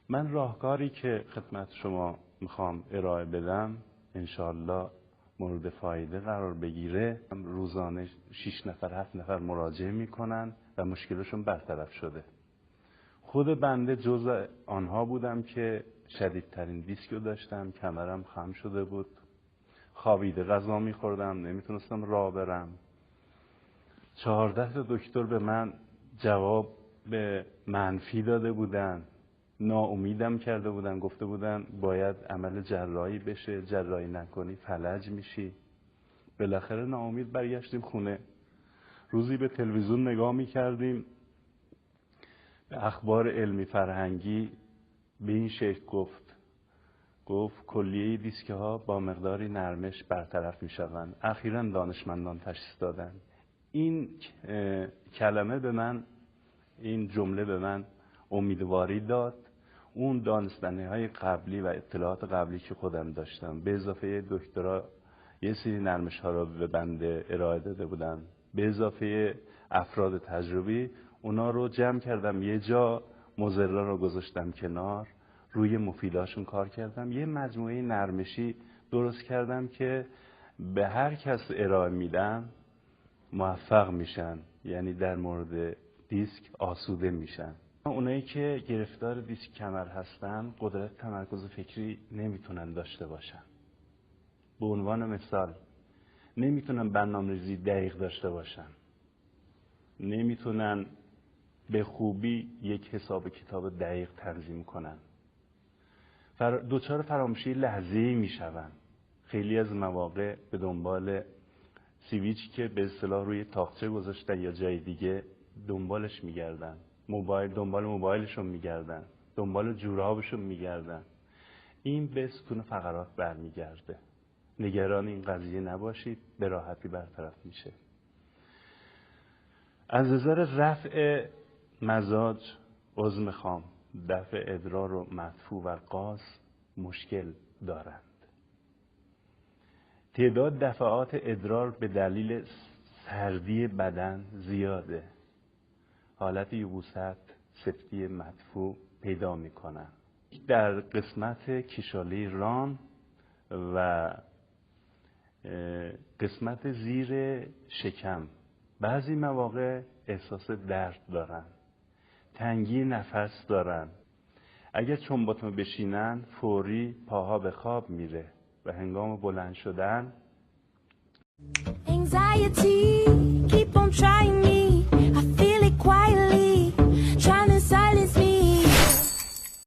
من راهکاری که خدمت شما میخوام ارائه بدم انشالله مورد فایده قرار بگیره. روزانه 6 نفر 7 نفر مراجعه میکنن و مشکلشون برطرف شده. خود بنده جزء آنها بودم که شدیدترین دیسک رو داشتم، کمرم خم شده بود، خوابیده غذا میخوردم، نمیتونستم راه برم. 14 تا دکتر به من جواب به منفی داده بودن، ناامیدم کرده بودن، گفته بودن باید عمل جراحی بشه، جراحی نکنی فلج میشی. بالاخره ناامید برگشتیم خونه. روزی به تلویزیون نگاه میکردیم، به اخبار علمی فرهنگی به این شکل گفت کلیه دیسک ها با مقداری نرمش برطرف میشوند. اخیراً دانشمندان تشخیص دادن. این کلمه به من، این جمله به من امیدواری داد. اون دانستنی‌های قبلی و اطلاعات قبلی که خودم داشتم به اضافه دکترا یه سری نرمش ها رو به بنده ارائه داده بودن، به اضافه افراد تجربی، اونا رو جمع کردم یه جا، مضرا رو گذاشتم کنار، روی مفیداشون کار کردم، یه مجموعه نرمشی درست کردم که به هر کس ارائه میدم موفق میشن، یعنی در مورد دیسک آسوده میشن. اونایی که گرفتار دیسک کمر هستن قدرت تمرکز فکری نمیتونن داشته باشن. به عنوان مثال نمیتونن برنامه‌ریزی دقیق داشته باشن، نمیتونن به خوبی یک حساب کتاب دقیق تنظیم کنن، دچار فراموشی لحظه‌ای میشون. خیلی از مواقع به دنبال سیویچ که به اصطلاح روی تاقچه گذاشتن یا جای دیگه دنبالش میگردن، دنبال موبایلشون میگردن، دنبال جورابشون میگردن. این به ستون فقرات برمیگرده. نگران این قضیه نباشید، به راحتی برطرف میشه. از نظر رفع مزاج، عضو خام، دفع ادرار و مدفوع و قاز مشکل دارند. تعداد دفعات ادرار به دلیل سردی بدن زیاده. حالت یبوست، سفتی مدفوع پیدا میکنن. در قسمت کشاله ران و قسمت زیر شکم بعضی مواقع احساس درد دارن، تنگی نفس دارن. اگر چنباتمه بشینن فوری پاها به خواب میره و هنگام بلند شدن Anxiety, keep on trying me. I feel it quiet.